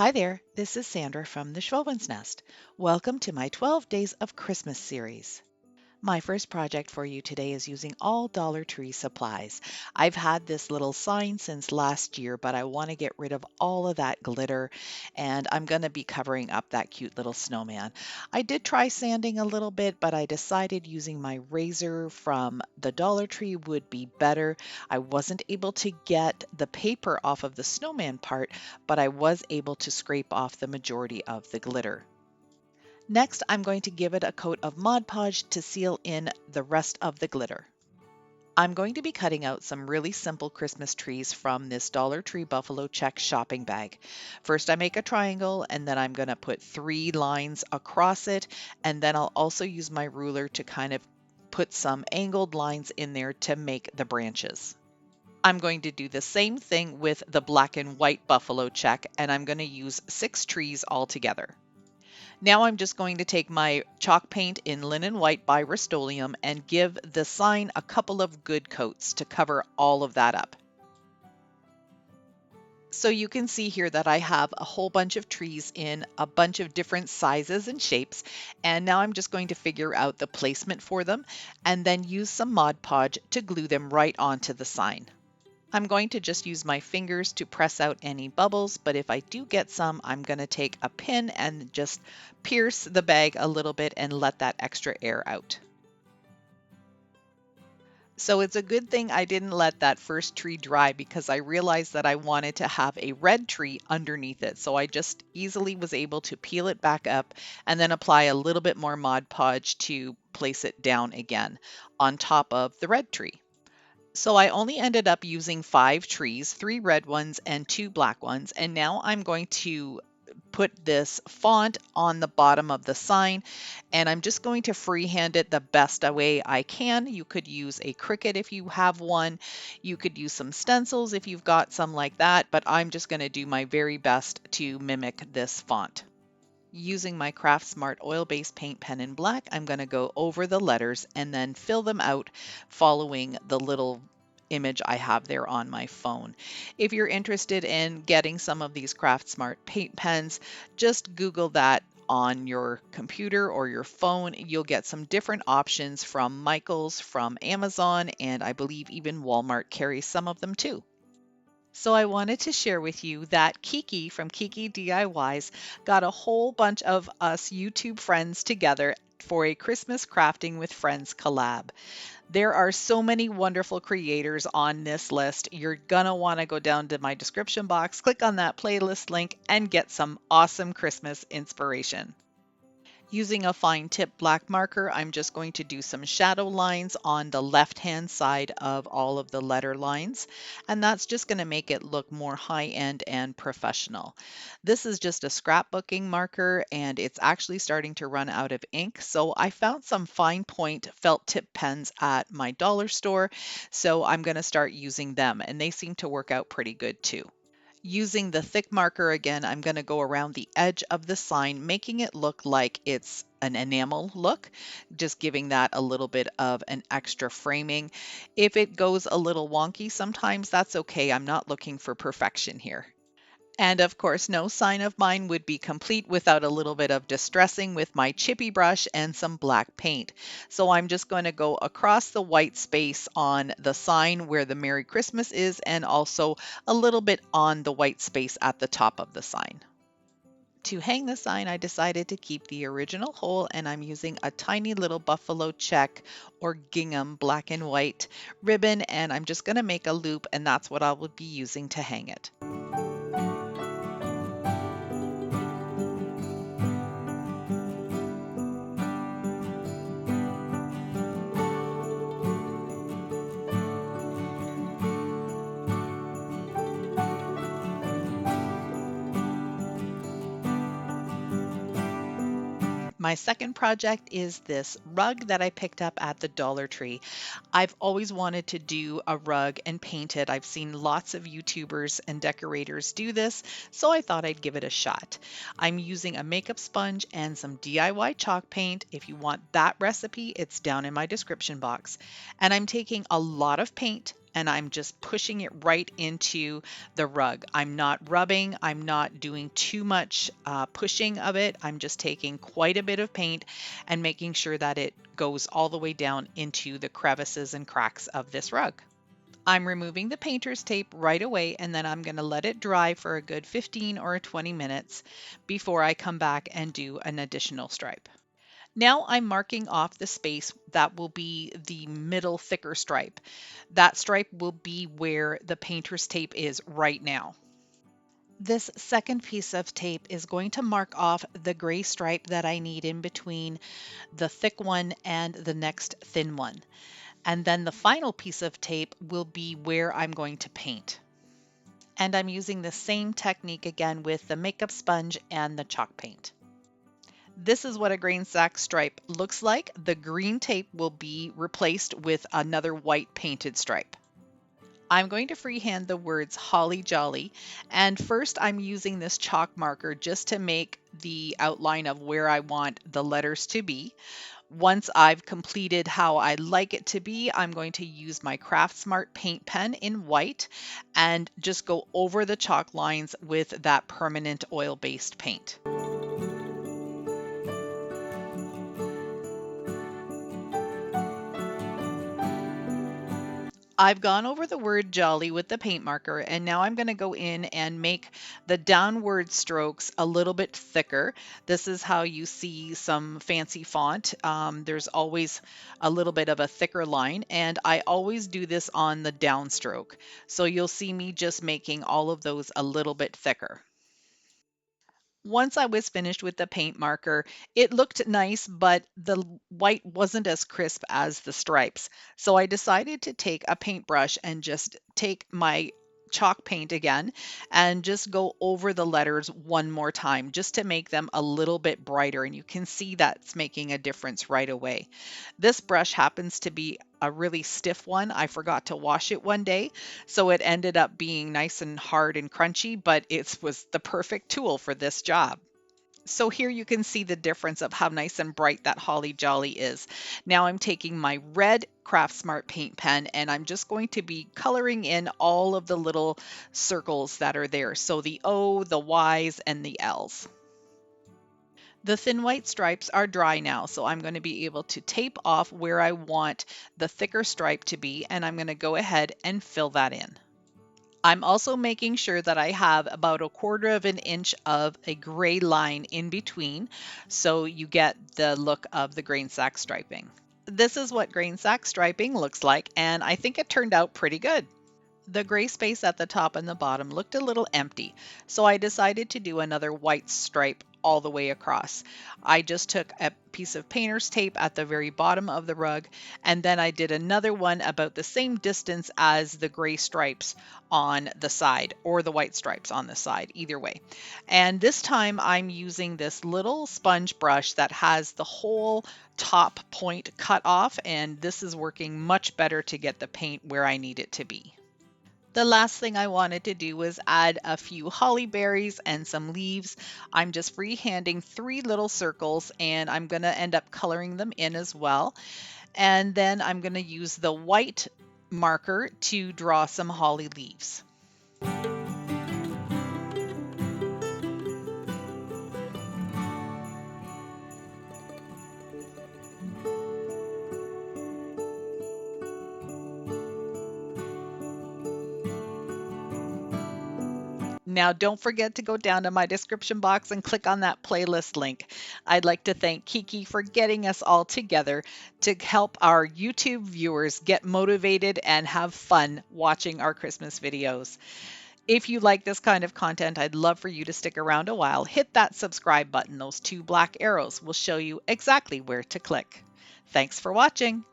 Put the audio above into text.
Hi there, this is Sandra from the Schwowin's Nest. Welcome to my 12 Days of Christmas series. My first project for you today is using all Dollar Tree supplies. I've had this little sign since last year, but I want to get rid of all of that glitter, and I'm going to be covering up that cute little snowman. I did try sanding a little bit, but I decided using my razor from the Dollar Tree would be better. I wasn't able to get the paper off of the snowman part, but I was able to scrape off the majority of the glitter. Next, I'm going to give it a coat of Mod Podge to seal in the rest of the glitter. I'm going to be cutting out some really simple Christmas trees from this Dollar Tree Buffalo Check shopping bag. First, I make a triangle, and then I'm going to put 3 lines across it, and then I'll also use my ruler to kind of put some angled lines in there to make the branches. I'm going to do the same thing with the black and white Buffalo Check, and I'm going to use 6 trees altogether. Now I'm just going to take my chalk paint in Linen White by Rust-Oleum and give the sign a couple of good coats to cover all of that up. So you can see here that I have a whole bunch of trees in a bunch of different sizes and shapes, and now I'm just going to figure out the placement for them and then use some Mod Podge to glue them right onto the sign. I'm going to just use my fingers to press out any bubbles, but if I do get some, I'm going to take a pin and just pierce the bag a little bit and let that extra air out. So it's a good thing I didn't let that first tree dry because I realized that I wanted to have a red tree underneath it. So I just easily was able to peel it back up and then apply a little bit more Mod Podge to place it down again on top of the red tree. So I only ended up using 5 trees, 3 red ones and 2 black ones. And now I'm going to put this font on the bottom of the sign, and I'm just going to freehand it the best way I can. You could use a Cricut if you have one. You could use some stencils if you've got some like that, but I'm just going to do my very best to mimic this font. Using my Craft Smart oil-based paint pen in black, I'm going to go over the letters and then fill them out following the little image I have there on my phone. If you're interested in getting some of these Craft Smart paint pens, just Google that on your computer or your phone. You'll get some different options from Michaels, from Amazon, and I believe even Walmart carries some of them too. So I wanted to share with you that Kiki from Kiki DIYs got a whole bunch of us YouTube friends together for a Christmas Crafting with Friends collab. There are so many wonderful creators on this list. You're gonna want to go down to my description box, click on that playlist link, and get some awesome Christmas inspiration. Using a fine tip black marker, I'm just going to do some shadow lines on the left-hand side of all of the letter lines, and that's just going to make it look more high-end and professional. This is just a scrapbooking marker, and it's actually starting to run out of ink, so I found some fine point felt tip pens at my dollar store, so I'm going to start using them, and they seem to work out pretty good too. Using the thick marker again, I'm going to go around the edge of the sign, making it look like it's an enamel look, just giving that a little bit of an extra framing. If it goes a little wonky sometimes, that's okay. I'm not looking for perfection here. And of course, no sign of mine would be complete without a little bit of distressing with my chippy brush and some black paint. So I'm just going to go across the white space on the sign where the Merry Christmas is, and also a little bit on the white space at the top of the sign. To hang the sign, I decided to keep the original hole, and I'm using a tiny little buffalo check or gingham black and white ribbon, and I'm just going to make a loop, and that's what I will be using to hang it. My second project is this rug that I picked up at the Dollar Tree. I've always wanted to do a rug and paint it. I've seen lots of YouTubers and decorators do this, so I thought I'd give it a shot. I'm using a makeup sponge and some DIY chalk paint. If you want that recipe, it's down in my description box. And I'm taking a lot of paint and I'm just pushing it right into the rug. I'm not rubbing, I'm not doing too much pushing of it. I'm just taking quite a bit of paint and making sure that it goes all the way down into the crevices and cracks of this rug. I'm removing the painter's tape right away, and then I'm going to let it dry for a good 15 or 20 minutes before I come back and do an additional stripe. Now I'm marking off the space that will be the middle thicker stripe. That stripe will be where the painter's tape is right now. This second piece of tape is going to mark off the gray stripe that I need in between the thick one and the next thin one. And then the final piece of tape will be where I'm going to paint. And I'm using the same technique again with the makeup sponge and the chalk paint. This is what a grain sack stripe looks like. The green tape will be replaced with another white painted stripe. I'm going to freehand the words Holly Jolly, and first I'm using this chalk marker just to make the outline of where I want the letters to be. Once I've completed how I like it to be, I'm going to use my Craft Smart paint pen in white and just go over the chalk lines with that permanent oil-based paint. I've gone over the word jolly with the paint marker, and now I'm going to go in and make the downward strokes a little bit thicker. This is how you see some fancy font. There's always a little bit of a thicker line, and I always do this on the downstroke. So you'll see me just making all of those a little bit thicker. Once I was finished with the paint marker, it looked nice, but the white wasn't as crisp as the stripes. So I decided to take a paintbrush and just take my chalk paint again and just go over the letters one more time just to make them a little bit brighter. And you can see that's making a difference right away. This brush happens to be a really stiff one. I forgot to wash it one day, so it ended up being nice and hard and crunchy, but it was the perfect tool for this job. So here you can see the difference of how nice and bright that Holly Jolly is. Now I'm taking my red Craft Smart paint pen and I'm just going to be coloring in all of the little circles that are there. So the O, the Y's, and the L's. The thin white stripes are dry now, so I'm going to be able to tape off where I want the thicker stripe to be, and I'm going to go ahead and fill that in. I'm also making sure that I have about 1/4 of an inch of a gray line in between, so you get the look of the grain sack striping. This is what grain sack striping looks like, and I think it turned out pretty good. The gray space at the top and the bottom looked a little empty, so I decided to do another white stripe all the way across. I just took a piece of painter's tape at the very bottom of the rug, and then I did another one about the same distance as the gray stripes on the side, or the white stripes on the side, either way. And this time I'm using this little sponge brush that has the whole top point cut off, and this is working much better to get the paint where I need it to be. The last thing I wanted to do was add a few holly berries and some leaves. I'm just freehanding 3 little circles and I'm going to end up coloring them in as well. And then I'm going to use the white marker to draw some holly leaves. Now, don't forget to go down to my description box and click on that playlist link. I'd like to thank Kiki for getting us all together to help our YouTube viewers get motivated and have fun watching our Christmas videos. If you like this kind of content, I'd love for you to stick around a while. Hit that subscribe button. Those 2 black arrows will show you exactly where to click. Thanks for watching.